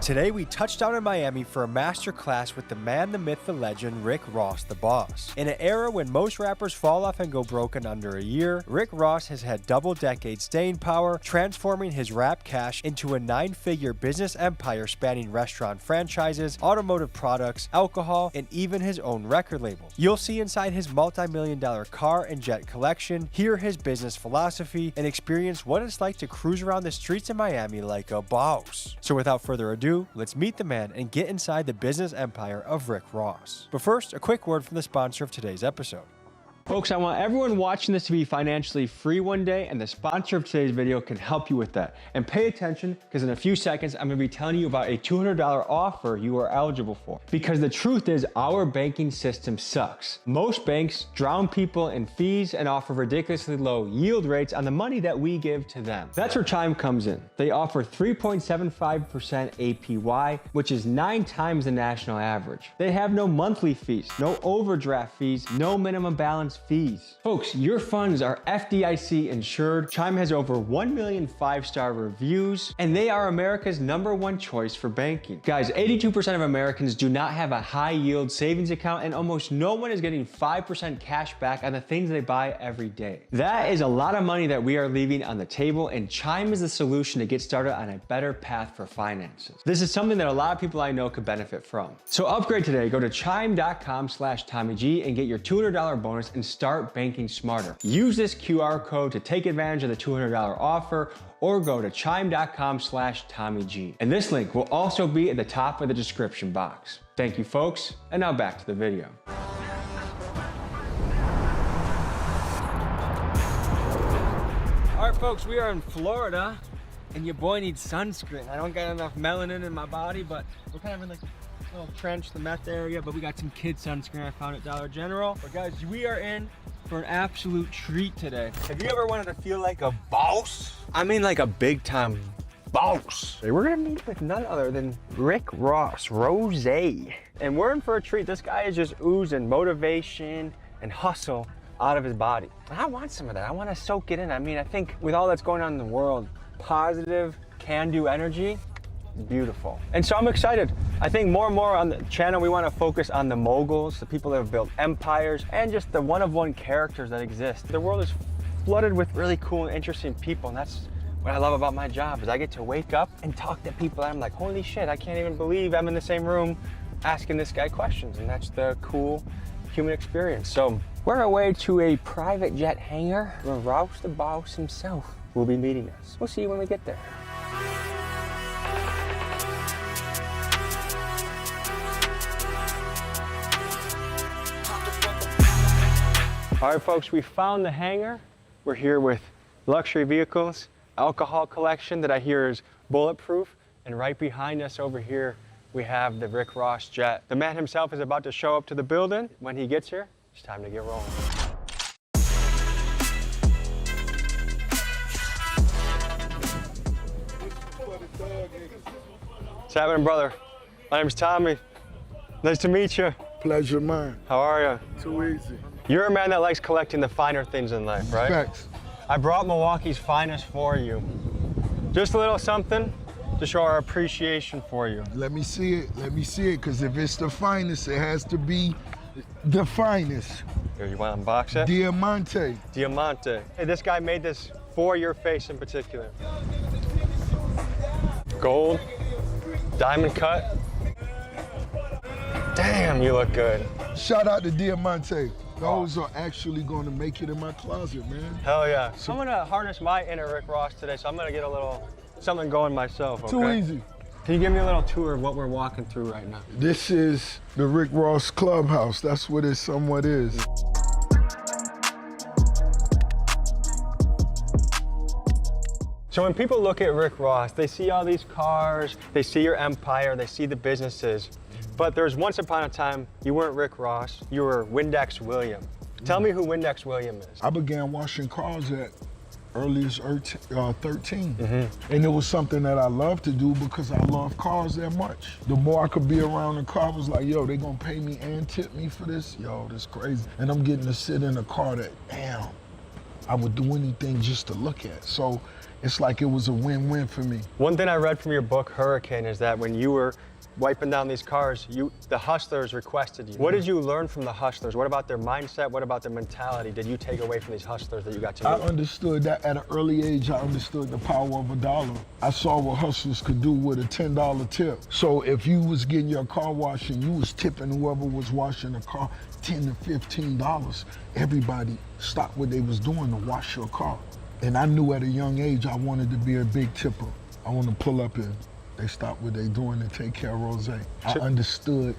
Today we touched down in Miami for a masterclass with the man, the myth, the legend, Rick Ross, the boss. In an era when most rappers fall off and go broke in under a year, Rick Ross has had double-decade staying power, transforming his rap cash into a 9-figure business empire spanning restaurant franchises, automotive products, alcohol, and even his own record label. You'll see inside his multi-million-dollar car and jet collection, hear his business philosophy, and experience what it's like to cruise around the streets of Miami like a boss. So without further ado, let's meet the man and get inside the business empire of Rick Ross. But first, a quick word from the sponsor of today's episode. Folks, I want everyone watching this to be financially free one day, and the sponsor of today's video can help you with that. And pay attention, because in a few seconds, I'm gonna be telling you about a $200 offer you are eligible for. Because the truth is, our banking system sucks. Most banks drown people in fees and offer ridiculously low yield rates on the money that we give to them. That's where Chime comes in. They offer 3.75% APY, which is 9 times the national average. They have no monthly fees, no overdraft fees, no minimum balance fees. Folks, your funds are FDIC insured. Chime has over 1 million 5-star reviews, and they are America's #1 choice for banking. Guys, 82% of Americans do not have a high yield savings account, and almost no one is getting 5% cash back on the things they buy every day. That is a lot of money that we are leaving on the table, and Chime is the solution to get started on a better path for finances. This is something that a lot of people I know could benefit from. So upgrade today. Go to chime.com/TommyG and get your $200 bonus and start banking smarter. Use this QR code to take advantage of the $200 offer, or go to chime.com/TommyG. And this link will also be at the top of the description box. Thank you, folks, and now back to the video. All right, folks, we are in Florida, and your boy needs sunscreen. I don't got enough melanin in my body, but we're kind of in like a little trench, the meth area, but we got some kid sunscreen I found at Dollar General. But guys, we are in for an absolute treat today. Have you ever wanted to feel like a boss? I mean like a big time boss. We're gonna meet with none other than Rick Ross, Rose. And we're in for a treat. This guy is just oozing motivation and hustle out of his body. And I want some of that. I want to soak it in. I mean, I think with all that's going on in the world, positive, can-do energy, beautiful. And so I'm excited. I think more and more on the channel, we want to focus on the moguls, the people that have built empires, and just the one-of-one characters that exist. The world is flooded with really cool and interesting people, and that's what I love about my job, is I get to wake up and talk to people that I'm like, holy shit, I can't even believe I'm in the same room asking this guy questions, and that's the cool human experience. So we're on our way to a private jet hangar where Ross the boss himself will be meeting us. We'll see you when we get there. All right, folks, we found the hangar. We're here with luxury vehicles, alcohol collection that I hear is bulletproof, and right behind us over here, we have the Rick Ross jet. The man himself is about to show up to the building. When he gets here, it's time to get rolling. What's happening, brother? My name's Tommy. Nice to meet you. Pleasure mine. How are you? Too easy. You're a man that likes collecting the finer things in life, right? Facts. I brought Milwaukee's finest for you. Just a little something to show our appreciation for you. Let me see it. Let me see it, because if it's the finest, it has to be the finest. Here, you want to unbox it? Diamante. Diamante. Hey, this guy made this for your face in particular. Gold, diamond cut. Damn, you look good. Shout out to Diamante. Those are actually going to make it in my closet, man. Hell yeah. So I'm gonna harness my inner Rick Ross today, so I'm gonna get a little something going myself, okay? Too easy. Can you give me a little tour of what we're walking through right now? This is the Rick Ross Clubhouse. That's what it somewhat is. So when people look at Rick Ross, they see all these cars, they see your empire, they see the businesses. But there's once upon a time, you weren't Rick Ross, you were Windex William. Tell me who Windex William is. I began washing cars at early as 13. And it was something that I loved to do because I love cars that much. The more I could be around the car, I was like, yo, they gonna pay me and tip me for this? Yo, this crazy. And I'm getting to sit in a car that, damn, I would do anything just to look at. So it's like it was a win-win for me. One thing I read from your book, Hurricane, is that when you were wiping down these cars, the hustlers requested you. What did you learn from the hustlers? What about their mindset? What about their mentality did you take away from these hustlers that you got to meet? I understood that at an early age. I understood the power of $1. I saw what hustlers could do with a $10 tip. So if you was getting your car washed and you was tipping whoever was washing the car $10 to $15, everybody stopped what they was doing to wash your car. And I knew at a young age I wanted to be a big tipper. I want to pull up and they stop what they doing and take care of Rose. I understood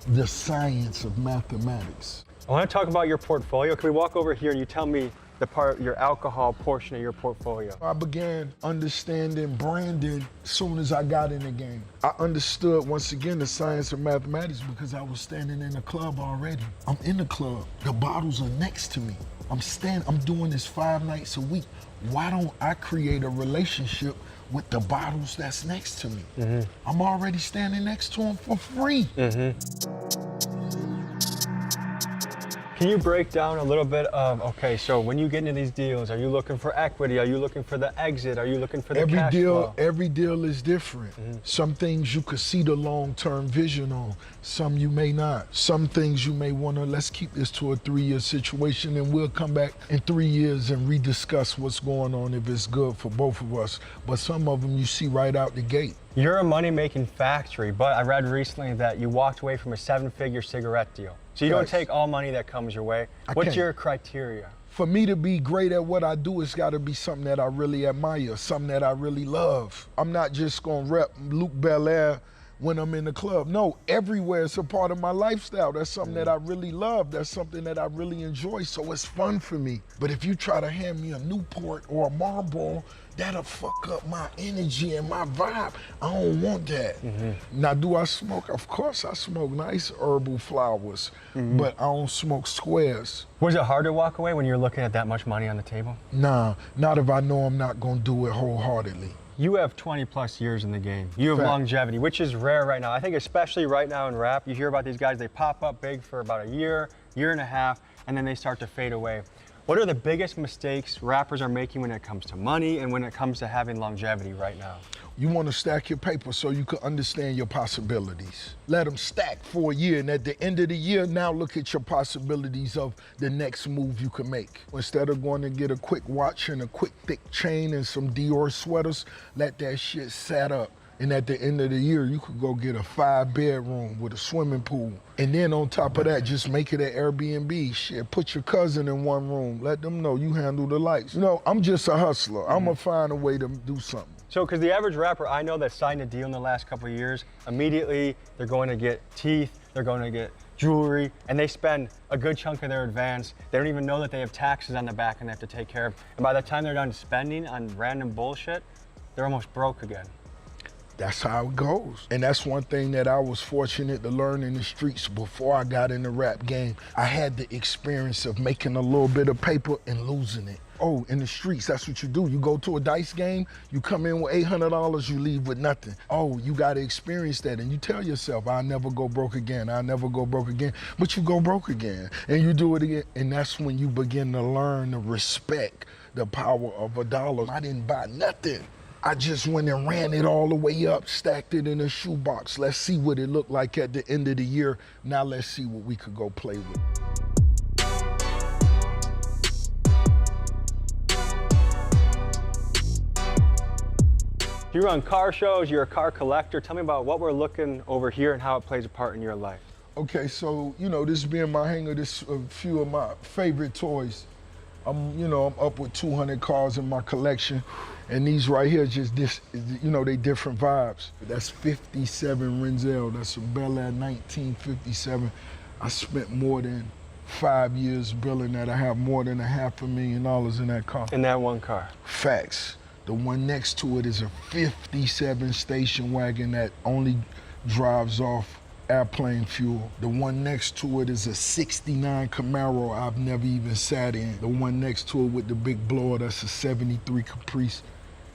the science of mathematics. I want to talk about your portfolio. Can we walk over here and you tell me your alcohol portion of your portfolio? I began understanding branding as soon as I got in the game. I understood, once again, the science of mathematics because I was standing in the club already. I'm in the club. The bottles are next to me. I'm doing this 5 nights a week. Why don't I create a relationship with the bottles that's next to me? I'm already standing next to them for free. Can you break down a little bit of, okay, so when you get into these deals, are you looking for equity? Are you looking for the exit? Are you looking for the cash flow? Every deal is different. Some things you could see the long-term vision on. Some you may not. Some things you may want to, let's keep this to a 3-year situation and we'll come back in 3 years and rediscuss what's going on if it's good for both of us. But some of them you see right out the gate. You're a money-making factory, but I read recently that you walked away from a 7-figure cigarette deal. So you don't take all money that comes your way. What's your criteria? For me to be great at what I do, it's got to be something that I really admire, something that I really love. I'm not just going to rep Luke Belaire when I'm in the club. No, everywhere it's a part of my lifestyle. That's something that I really love. That's something that I really enjoy, so it's fun for me. But if you try to hand me a Newport or a Marlboro, that'll fuck up my energy and my vibe. I don't want that. Now, do I smoke? Of course I smoke nice herbal flowers, but I don't smoke squares. Was it hard to walk away when you're looking at that much money on the table? Nah, not if I know I'm not gonna do it wholeheartedly. You have 20 plus years in the game. You have longevity, which is rare right now. I think especially right now in rap, you hear about these guys, they pop up big for about a year, year and a half, and then they start to fade away. What are the biggest mistakes rappers are making when it comes to money and when it comes to having longevity right now? You want to stack your paper so you can understand your possibilities. Let them stack for a year, and at the end of the year, now look at your possibilities of the next move you can make. Instead of going to get a quick watch and a quick thick chain and some Dior sweaters, let that shit set up. And at the end of the year, you could go get a 5-bedroom with a swimming pool. And then on top of that, just make it an Airbnb. Shit, put your cousin in one room. Let them know you handle the lights. You know, I'm just a hustler. I'm gonna find a way to do something. So, because the average rapper I know that signed a deal in the last couple of years, immediately they're going to get teeth, they're going to get jewelry, and they spend a good chunk of their advance. They don't even know that they have taxes on the back and they have to take care of. And by the time they're done spending on random bullshit, they're almost broke again. That's how it goes. And that's one thing that I was fortunate to learn in the streets before I got in the rap game. I had the experience of making a little bit of paper and losing it. Oh, in the streets, that's what you do. You go to a dice game, you come in with $800, you leave with nothing. Oh, you gotta experience that. And you tell yourself, I'll never go broke again, I'll never go broke again. But you go broke again, and you do it again. And that's when you begin to learn to respect the power of $1. I didn't buy nothing. I just went and ran it all the way up, stacked it in a shoebox. Let's see what it looked like at the end of the year. Now let's see what we could go play with. You run car shows, you're a car collector. Tell me about what we're looking over here and how it plays a part in your life. Okay, so, you know, this being my hangar, this a few of my favorite toys. I'm up with 200 cars in my collection, and these right here just they different vibes. That's 57 Renzel. That's a Bel Air 1957. I spent more than 5 years building that. I have more than $500,000 in that car. In that one car? Facts. The one next to it is a 57 station wagon that only drives off airplane fuel. The one next to it is a 69 Camaro I've never even sat in. The one next to it with the big blower, that's a 73 Caprice.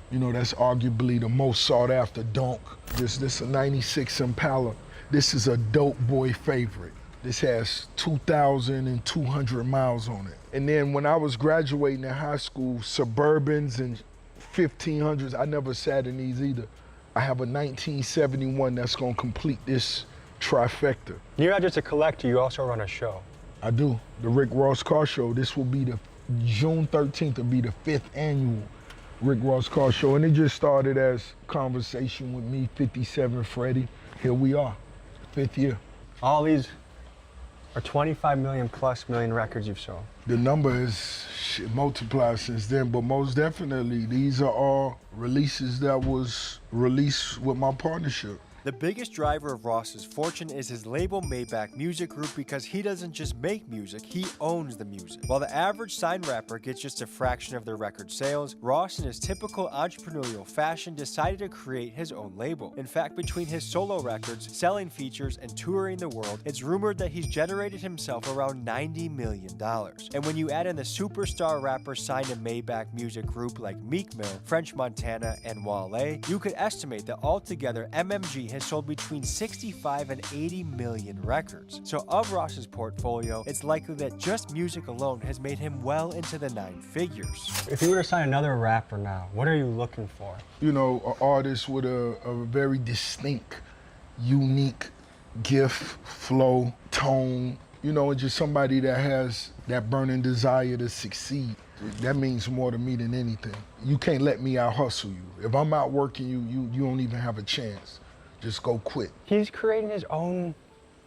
You know, that's arguably the most sought after donk. This a 96 Impala. This is a dope boy favorite. This has 2,200 miles on it. And then when I was graduating in high school, Suburbans and 1500s. I never sat in these either. I have a 1971 that's gonna complete this trifecta. You're not just a collector, you also run a show. I do. The Rick Ross Car Show. This will be June 13th will be the 5th annual Rick Ross Car Show. And it just started as conversation with me, 57 Freddie. Here we are, 5th year. All these are 25 million plus records you've sold. The number is multiplied since then, but most definitely, these are all releases that was released with my partnership. The biggest driver of Ross's fortune is his label Maybach Music Group because he doesn't just make music, he owns the music. While the average signed rapper gets just a fraction of their record sales, Ross in his typical entrepreneurial fashion decided to create his own label. In fact, between his solo records, selling features, and touring the world, it's rumored that he's generated himself around $90 million. And when you add in the superstar rappers signed to Maybach Music Group like Meek Mill, French Montana, and Wale, you could estimate that altogether MMG has sold between 65 and 80 million records. So of Ross's portfolio, it's likely that just music alone has made him well into the 9 figures. If you were to sign another rapper now, what are you looking for? You know, an artist with a very distinct, unique gift, flow, tone, you know, and just somebody that has that burning desire to succeed. That means more to me than anything. You can't let me out hustle you. If I'm out working you, you don't even have a chance. Just go quit. He's creating his own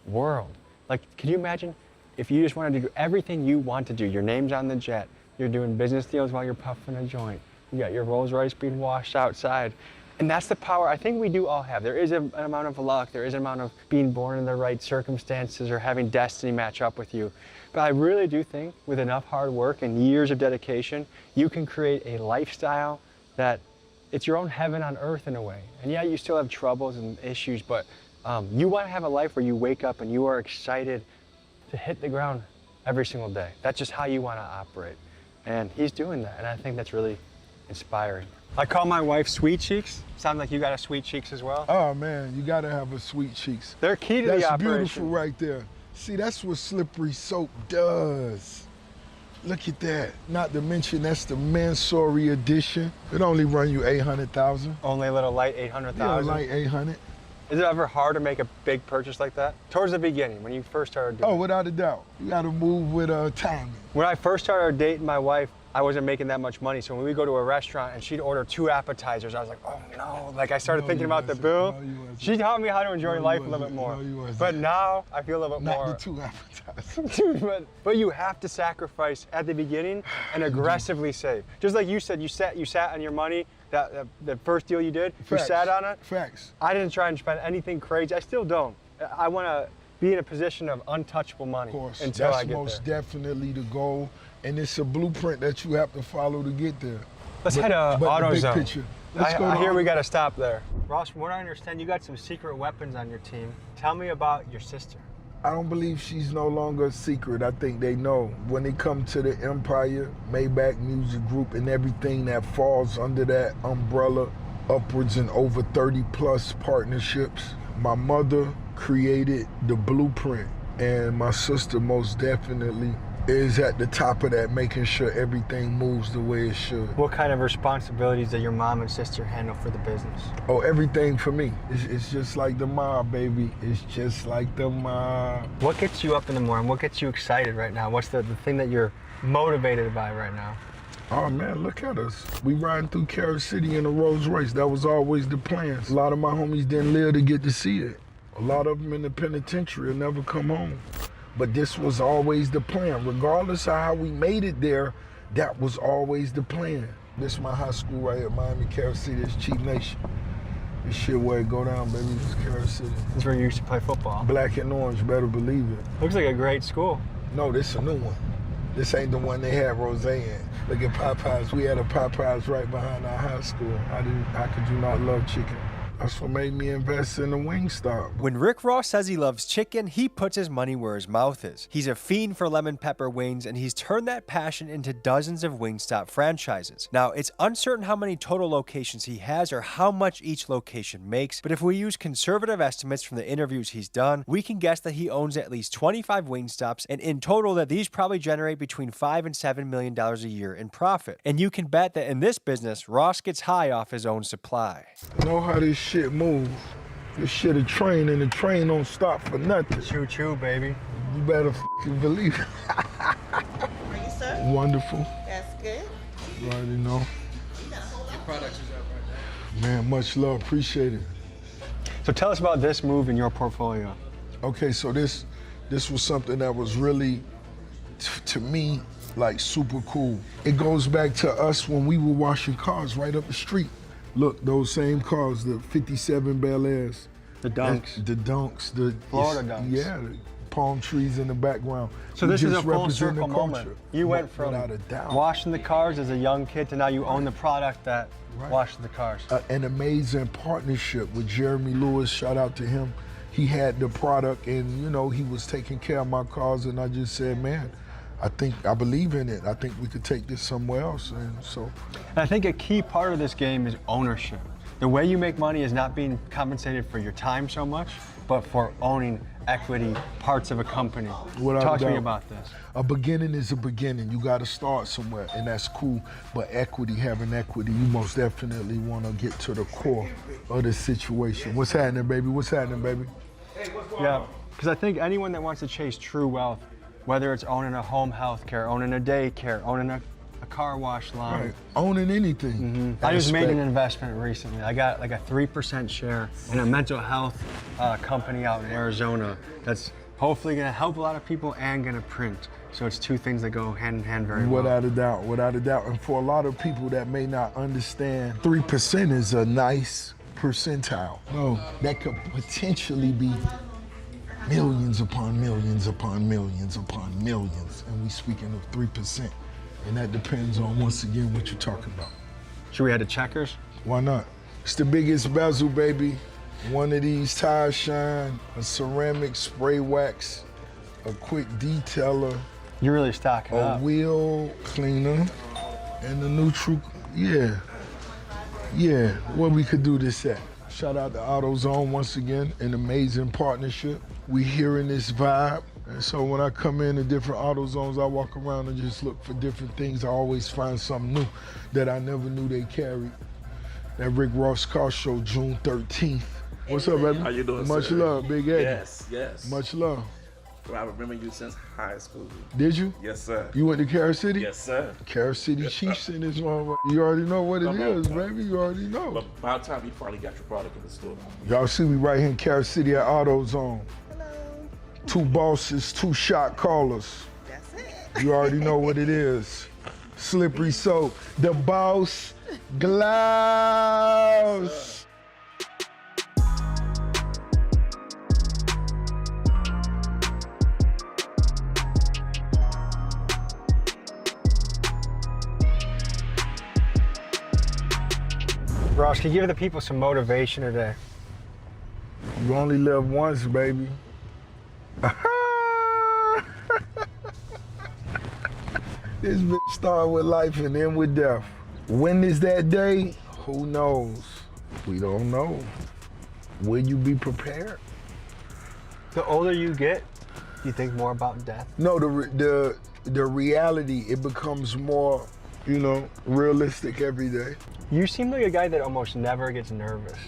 world. Like, can you imagine if you just wanted to do everything you want to do? Your name's on the jet. You're doing business deals while you're puffing a joint. You got your Rolls Royce being washed outside. And that's the power I think we do all have. There is an amount of luck. There is an amount of being born in the right circumstances or having destiny match up with you. But I really do think with enough hard work and years of dedication, you can create a lifestyle that it's your own heaven on earth in a way. And yeah, you still have troubles and issues, but you want to have a life where you wake up and you are excited to hit the ground every single day. That's just how you want to operate. And he's doing that, and I think that's really inspiring. I call my wife Sweet Cheeks. Sounds like you got a Sweet Cheeks as well? Oh man, you gotta have a Sweet Cheeks. They're key to the operation. That's beautiful right there. See, that's what Slippery Soap does. Look at that. Not to mention that's the Mansory edition. It only run you 800,000. Only a little light, 800,000. Yeah, light 800. Is it ever hard to make a big purchase like that? Towards the beginning, when you first started doing it? Oh, without a doubt. You gotta move with timing. When I first started dating my wife, I wasn't making that much money. So when we go to a restaurant and she'd order 2 appetizers, I was like, oh no. Like I started thinking about the bill. She taught me how to enjoy life a little bit more. But now I feel a little bit more. Not the 2 appetizers. but you have to sacrifice at the beginning and aggressively save. Just like you said, you sat on your money. The first deal you did, Facts. You sat on it. Facts. I didn't try and spend anything crazy. I still don't. I want to be in a position of untouchable money until I get there. That's most definitely the goal. And it's a blueprint that you have to follow to get there. Let's head to AutoZone. I hear we got to stop there. Ross, from what I understand, you got some secret weapons on your team. Tell me about your sister. I don't believe she's no longer a secret. I think they know. When it comes to the Empire, Maybach Music Group, and everything that falls under that umbrella, upwards and over 30 plus partnerships, my mother created the blueprint, and my sister most definitely is at the top of that, making sure everything moves the way it should. What kind of responsibilities do your mom and sister handle for the business? Oh, everything for me. It's just like the mob, baby. It's just like the mob. What gets you up in the morning? What gets you excited right now? What's the thing that you're motivated by right now? Oh man, look at us. We riding through Carol City in a Rolls Royce. That was always the plan. A lot of my homies didn't live to get to see it. A lot of them in the penitentiary will never come home. But this was always the plan. Regardless of how we made it there, that was always the plan. This is my high school right here, Miami, Carol City. It's Cheap Nation. This shit where it go down, baby. This is Carol City. This is where you used to play football. Black and orange, better believe it. Looks like a great school. No, this is a new one. This ain't the one they had Rose in. Look at Popeyes. We had a Popeyes right behind our high school. How could you not love chicken? That's what made me invest in the Wingstop. When Rick Ross says he loves chicken, he puts his money where his mouth is. He's a fiend for lemon pepper wings, and he's turned that passion into dozens of Wingstop franchises. Now, it's uncertain how many total locations he has or how much each location makes, but if we use conservative estimates from the interviews he's done, we can guess that he owns at least 25 Wingstops, and in total that these probably generate between $5 and $7 million a year in profit. And you can bet that in this business, Ross gets high off his own supply. Know how this shit move. This shit a train, and the train don't stop for nothing. Choo choo, baby. You better f***ing believe it. Are you, sir? Wonderful. That's good. You already know. Your products is out right now. Man, much love, appreciate it. So tell us about this move in your portfolio. Okay, so this was something that was really, to me, like super cool. It goes back to us when we were washing cars right up the street. Look, those same cars, the 57 Bel Airs. The Dunks. The Dunks. The Florida Dunks. Yeah, the palm trees in the background. So We this is just a full represent the circle moment. culture. You went from Without a doubt. washing the cars as a young kid to now you own the product that washes the cars. An amazing partnership with Jeremy Lewis. Shout out to him. He had the product, and you know he was taking care of my cars, and I just said, man, I believe in it. I think we could take this somewhere else, and so. And I think a key part of this game is ownership. The way you make money is not being compensated for your time so much, but for owning equity parts of a company. Without Talk a to me doubt. about this. A beginning is a beginning. You got to start somewhere, and that's cool. But having equity, you most definitely want to get to the core of the situation. What's happening, baby? What's happening, baby? Yeah, because I think anyone that wants to chase true wealth, whether it's owning a home health care, owning a daycare, owning a car wash line. Right. Owning anything. I just made an investment recently. I got like a 3% share in a mental health company out in Arizona that's hopefully gonna help a lot of people and gonna print. So it's two things that go hand in hand very well. Without a doubt, without a doubt. And for a lot of people that may not understand, 3% is a nice percentile. No, that could potentially be millions upon millions upon millions upon millions. And we speaking of 3%. And that depends on, once again, what you're talking about. Should we head to Checkers? Why not? It's the biggest bezel, baby. One of these tires shine, a ceramic spray wax, a quick detailer, You're really stocking a up. wheel cleaner, and the neutral, yeah, where we could do this at. Shout out to AutoZone once again, an amazing partnership. We hearing this vibe. And so when I come into different AutoZones, I walk around and just look for different things. I always find something new that I never knew they carried. That Rick Ross Car Show, June 13th. What's up, baby? How you doing, Much sir? love, Big Eddie. Yes. Much love. Well, I remember you since high school. Did you? Yes, sir. You went to Carol City? Yes, sir. Carol City Chiefs in this one. You already know what it is, baby. You already know. But about time you finally got your product in the store. Y'all see me right here in Carol City at AutoZone. Hello. 2 bosses, 2 shot callers. That's it. You already know what it is. Slippery soap. The Boss Gloves. Ross, can you give the people some motivation today? You only live once, baby. This bitch start with life and end with death. When is that day? Who knows? We don't know. Will you be prepared? The older you get, you think more about death? No, the reality, it becomes more, realistic every day. You seem like a guy that almost never gets nervous.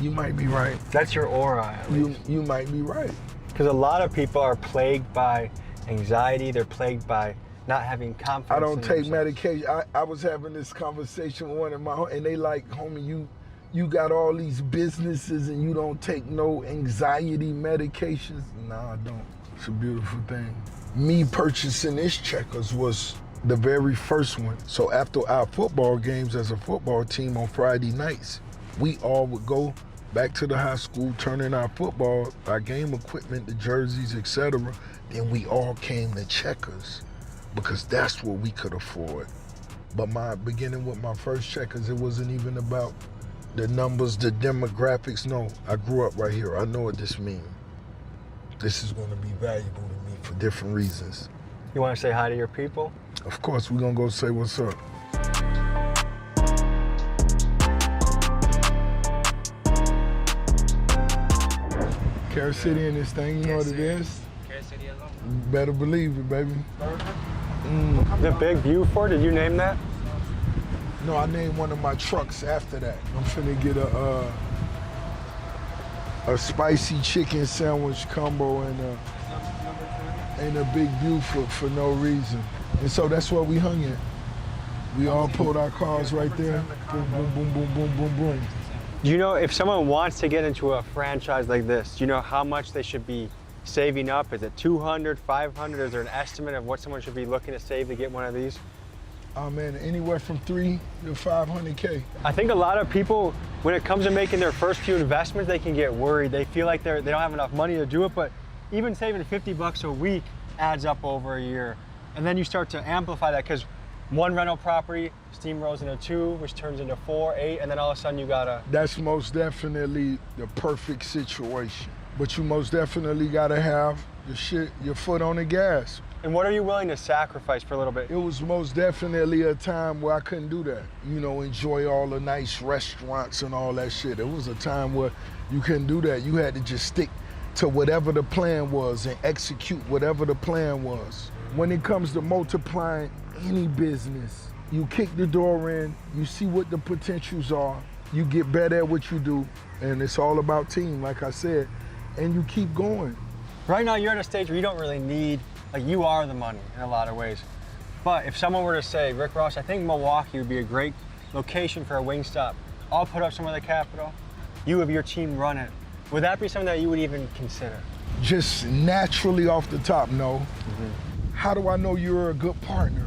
You might be right. That's your aura, at least. You might be right. Because a lot of people are plagued by anxiety. They're plagued by not having confidence. I don't in take themselves. medication. I was having this conversation with one of my, and they like, homie, you got all these businesses and you don't take no anxiety medications? No, I don't. It's a beautiful thing. Me purchasing this Checkers was the very first one. So after our football games as a football team on Friday nights, we all would go back to the high school, turn in our football, our game equipment, the jerseys, etc. Then we all came to Checkers because that's what we could afford. But beginning with my first Checkers, it wasn't even about the numbers, the demographics. No, I grew up right here. I know what this means. This is going to be valuable to me for different reasons. You want to say hi to your people? Of course, we're going to go say what's up. Carrot City in this thing, you know what it is? Carrot City alone. You better believe it, baby. The Big Buford, did you name that? No, I named one of my trucks after that. I'm finna get a spicy chicken sandwich combo and a Big Buford for no reason. And so that's where we hung it. We all pulled our cars right there. Boom, boom, boom, boom, boom, boom, boom. Do you know if someone wants to get into a franchise like this, do you know how much they should be saving up? Is it 200, 500? Is there an estimate of what someone should be looking to save to get one of these? Oh man, anywhere from 3 to 500K. I think a lot of people, when it comes to making their first few investments, they can get worried. They feel like they don't have enough money to do it, but even saving $50 a week adds up over a year. And then you start to amplify that because one rental property steamrolls into 2, which turns into 4, 8, and then all of a sudden you gotta... That's most definitely the perfect situation. But you most definitely gotta have your foot on the gas. And what are you willing to sacrifice for a little bit? It was most definitely a time where I couldn't do that. You know, enjoy all the nice restaurants and all that shit. It was a time where you couldn't do that. You had to just stick to whatever the plan was and execute whatever the plan was. When it comes to multiplying any business, you kick the door in, you see what the potentials are, you get better at what you do, and it's all about team, like I said, and you keep going. Right now you're at a stage where you don't really need, like you are the money in a lot of ways. But if someone were to say, Rick Ross, I think Milwaukee would be a great location for a Wingstop. I'll put up some of the capital, you have your team run it. Would that be something that you would even consider? Just naturally off the top, no. How do I know you're a good partner?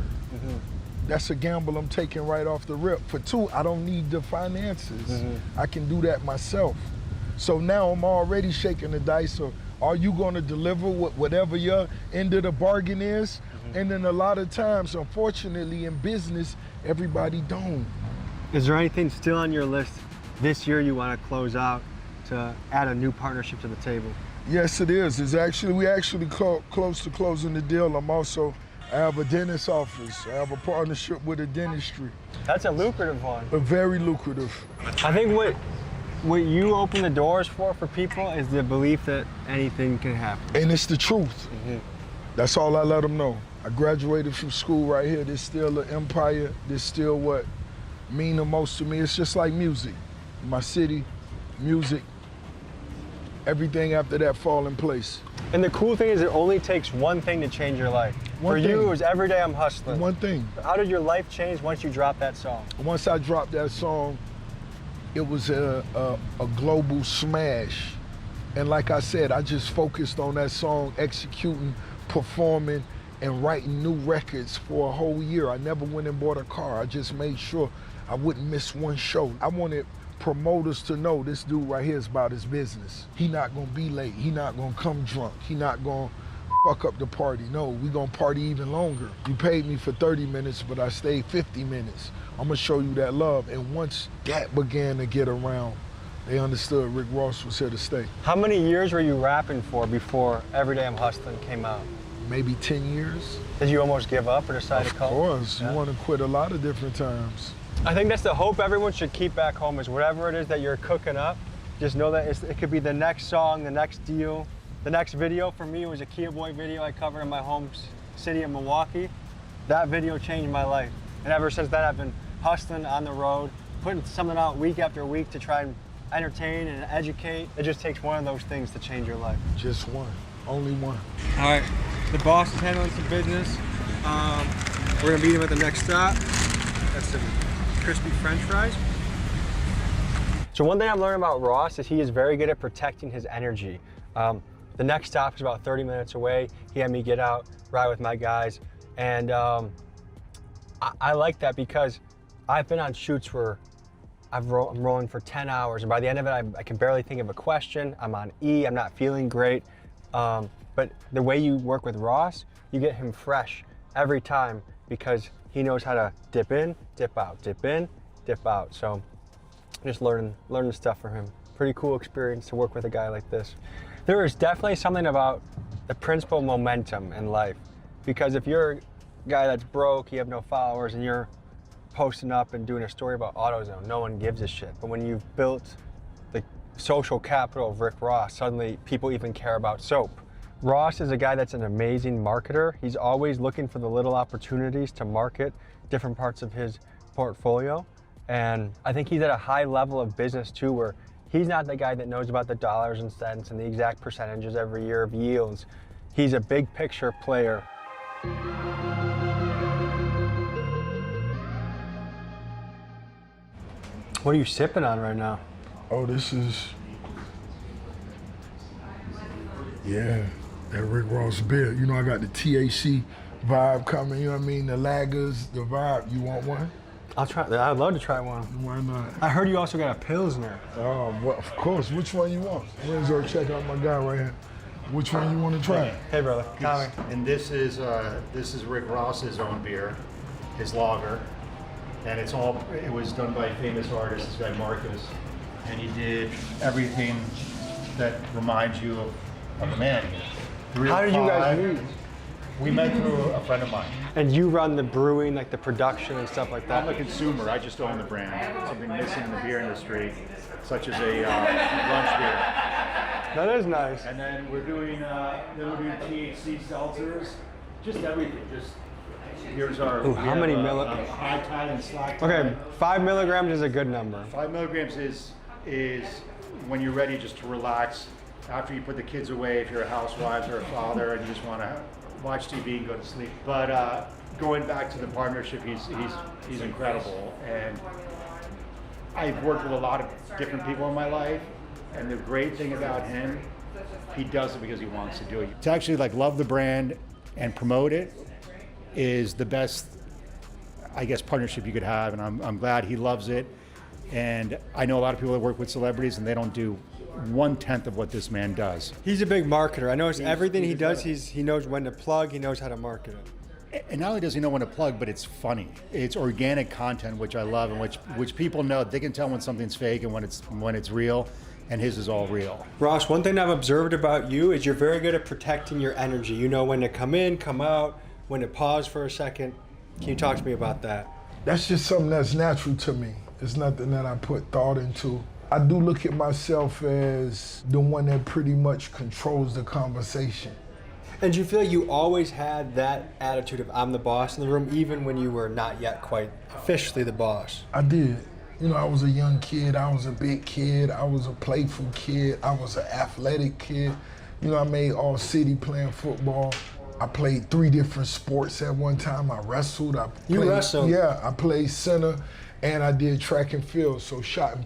That's a gamble I'm taking right off the rip. For 2, I don't need the finances. I can do that myself. So now I'm already shaking the dice of, are you gonna deliver whatever your end of the bargain is? And then a lot of times, unfortunately, in business, everybody don't. Is there anything still on your list this year you want to close out to add a new partnership to the table? Yes, it is. We actually close to closing the deal. I have a dentist office. I have a partnership with a dentistry. That's a lucrative one. But very lucrative. I think what you open the doors for people is the belief that anything can happen. And it's the truth. That's all I let them know. I graduated from school right here. This still an empire. This still what mean the most to me. It's just like music. My city, music, everything after that fall in place. And the cool thing is it only takes one thing to change your life. For you, it was every day I'm hustling. One thing. How did your life change once you dropped that song? Once I dropped that song, it was a global smash. And like I said, I just focused on that song, executing, performing, and writing new records for a whole year. I never went and bought a car. I just made sure I wouldn't miss one show. I wanted promoters to know this dude right here is about his business. He not gonna be late. He not gonna come drunk. He not gonna fuck up the party. No, we gonna party even longer. You paid me for 30 minutes, but I stayed 50 minutes. I'm gonna show you that love. And once that began to get around, they understood Rick Ross was here to stay. How many years were you rapping for before Every Day I'm Hustling came out? Maybe 10 years. Did you almost give up or decide to call? Of course, you wanna quit a lot of different times. I think that's the hope everyone should keep back home is whatever it is that you're cooking up, just know that it could be the next song, the next deal. The next video for me was a Kia Boy video I covered in my home city of Milwaukee. That video changed my life. And ever since then, I've been hustling on the road, putting something out week after week to try and entertain and educate. It just takes one of those things to change your life. Just one, only one. All right, the boss is handling some business. We're gonna meet him at the next stop. That's some crispy French fries. So one thing I've learned about Ross is he is very good at protecting his energy. The next stop is about 30 minutes away. He had me get out, ride with my guys. And I like that because I've been on shoots where I'm rolling for 10 hours. And by the end of it, I can barely think of a question. I'm on E, I'm not feeling great. But the way you work with Ross, you get him fresh every time because he knows how to dip in, dip out, dip in, dip out. So just learning stuff from him. Pretty cool experience to work with a guy like this. There is definitely something about the principle momentum in life, because if you're a guy that's broke, you have no followers, and you're posting up and doing a story about AutoZone, no one gives a shit. But when you've built the social capital of Rick Ross, suddenly people even care about soap. Ross is a guy that's an amazing marketer. He's always looking for the little opportunities to market different parts of his portfolio. And I think he's at a high level of business too, where he's not the guy that knows about the dollars and cents and the exact percentages every year of yields. He's a big picture player. What are you sipping on right now? Oh, this is, yeah, that Rick Ross beer. You know, I got the THC vibe coming, you know what I mean? The lagers, the vibe. You want one? I'll try. I'd love to try one. Why not? I heard you also got a Pilsner. Oh, well, of course. Which one you want? Windsor, check out my guy right here. Which one you want to try? Hey, brother. Tommy. And this is Rick Ross's own beer, his lager, and it was done by a famous artist, this guy Marcus, and he did everything that reminds you of the man here. How did you guys meet? We met through a friend of mine. And you run the brewing, like the production and stuff like that? I'm a consumer. I just own the brand. Something missing in the beer industry, such as a lunch beer. That is nice. And then we're doing THC seltzers, just everything. Just here's our. Ooh, how many high tide and slack tide. Okay, 5 milligrams is a good number. 5 milligrams is when you're ready just to relax after you put the kids away. If you're a housewife or a father and you just want to watch TV and go to sleep. But going back to the partnership, he's incredible, and I've worked with a lot of different people in my life, and the great thing about him, he does it because he wants to do it. To actually love the brand and promote it is the best, I guess, partnership you could have, and I'm glad he loves it. And I know a lot of people that work with celebrities and they don't do 1/10 of what this man does. He's a big marketer. I notice everything he does, he knows when to plug, he knows how to market it. And not only does he know when to plug, but it's funny. It's organic content, which I love, and which people know. They can tell when something's fake and when it's real, and his is all real. Ross, one thing I've observed about you is you're very good at protecting your energy. You know when to come in, come out, when to pause for a second. Can you talk to me about that? That's just something that's natural to me. It's nothing that I put thought into. I do look at myself as the one that pretty much controls the conversation. And do you feel like you always had that attitude of I'm the boss in the room, even when you were not yet quite officially the boss? I did. You know, I was a young kid, I was a big kid, I was a playful kid, I was an athletic kid. You know, I made all city playing football. I played 3 different sports at one time. I wrestled. You wrestled? Yeah, I played center. And I did track and field, so shot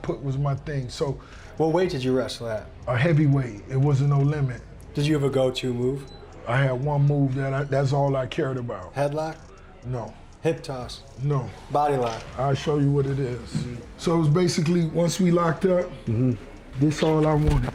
put was my thing. So, what weight did you wrestle at? A heavyweight. It wasn't no limit. Did you have a go-to move? I had one move that's all I cared about. Headlock? No. Hip toss? No. Body lock? I'll show you what it is. So it was basically once we locked up, this all I wanted.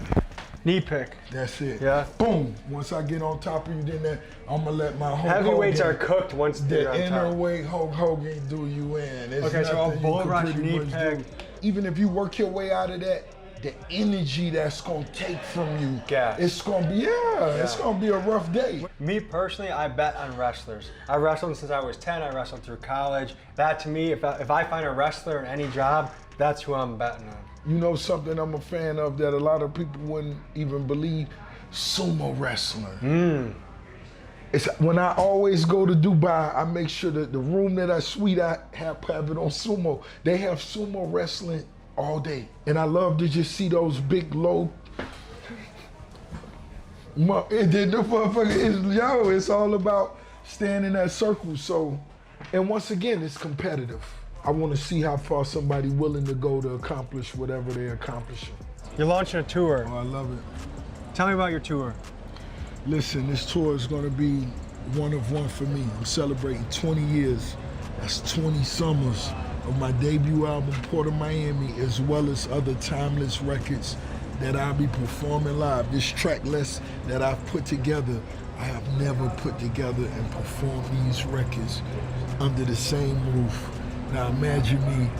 Knee pick. That's it. Yeah. Boom. Once I get on top of you, then I'm gonna let my Hulk Heavyweights Hogan, are cooked once they're the on top. inner weight Hulk Hogan do you in. There's Okay, so a nothing you bull can rush, pretty knee much pick. do. Even if you work your way out of that, the energy that's gonna take from you, Gas. it's gonna be it's gonna be a rough day. Me personally, I bet on wrestlers. I wrestled since I was 10. I wrestled through college. That to me, if I find a wrestler in any job, that's who I'm betting on. You know something I'm a fan of that a lot of people wouldn't even believe? Sumo wrestling. It's when I always go to Dubai, I make sure that the room that I suite I have it on sumo. They have sumo wrestling all day. And I love to just see those big low it's all about staying in that circle. So, and once again, it's competitive. I want to see how far somebody willing to go to accomplish whatever they're accomplishing. You're launching a tour. Oh, I love it. Tell me about your tour. Listen, this tour is going to be one of one for me. I'm celebrating 20 years. That's 20 summers of my debut album, Port of Miami, as well as other timeless records that I'll be performing live. This track list that I've put together, I have never put together and performed these records under the same roof. Now imagine me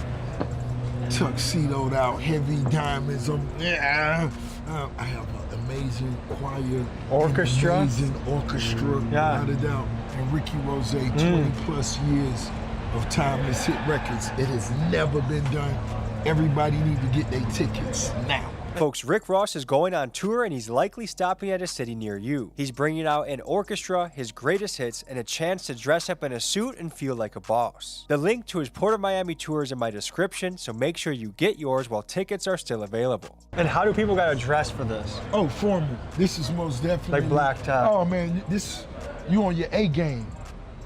tuxedoed out, heavy diamonds. I have an amazing choir, Orchestra? amazing orchestra, Yeah. without a doubt. And Ricky Rose, 20 plus years of timeless hit records. It has never been done. Everybody need to get their tickets now. Folks, Rick Ross is going on tour and he's likely stopping at a city near you. He's bringing out an orchestra, his greatest hits, and a chance to dress up in a suit and feel like a boss. The link to his Port of Miami tour is in my description, so make sure you get yours while tickets are still available. And how do people gotta dress for this? Oh, formal. This is most definitely. Like black tie. Oh man, this, you on your A game,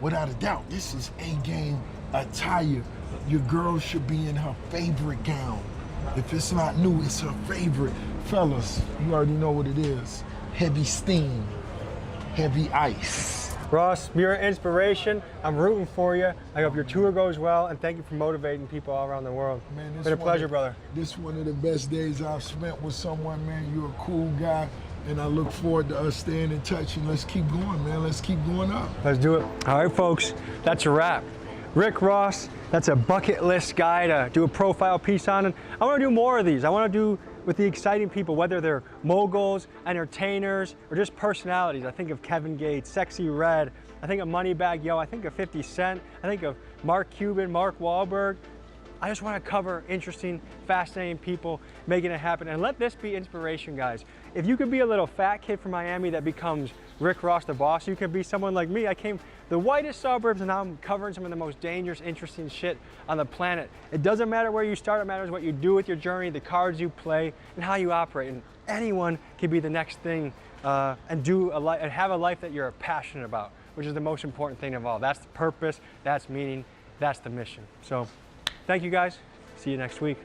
without a doubt. This is A game attire. Your girl should be in her favorite gown. If it's not new, it's her favorite. Fellas, you already know what it is. Heavy steam, heavy ice. Ross, you're an inspiration. I'm rooting for you. I hope your tour goes well, and thank you for motivating people all around the world. Man, It's been a pleasure, brother. This is one of the best days I've spent with someone, man. You're a cool guy, and I look forward to us staying in touch, and let's keep going, man. Let's keep going up. Let's do it. All right, folks, that's a wrap. Rick Ross, that's a bucket list guy to do a profile piece on. And I want to do more of these. I want to do with the exciting people, whether they're moguls, entertainers, or just personalities. I think of Kevin Gates, Sexy Red. I think of Moneybagg Yo. I think of 50 Cent. I think of Mark Cuban, Mark Wahlberg. I just want to cover interesting, fascinating people making it happen. And let this be inspiration, guys. If you could be a little fat kid from Miami that becomes Rick Ross the boss, you could be someone like me. I came the whitest suburbs and now I'm covering some of the most dangerous, interesting shit on the planet. It doesn't matter where you start, it matters what you do with your journey, the cards you play, and how you operate. And anyone can be the next thing and have a life that you're passionate about, which is the most important thing of all. That's the purpose, that's meaning, that's the mission. So thank you guys. See you next week.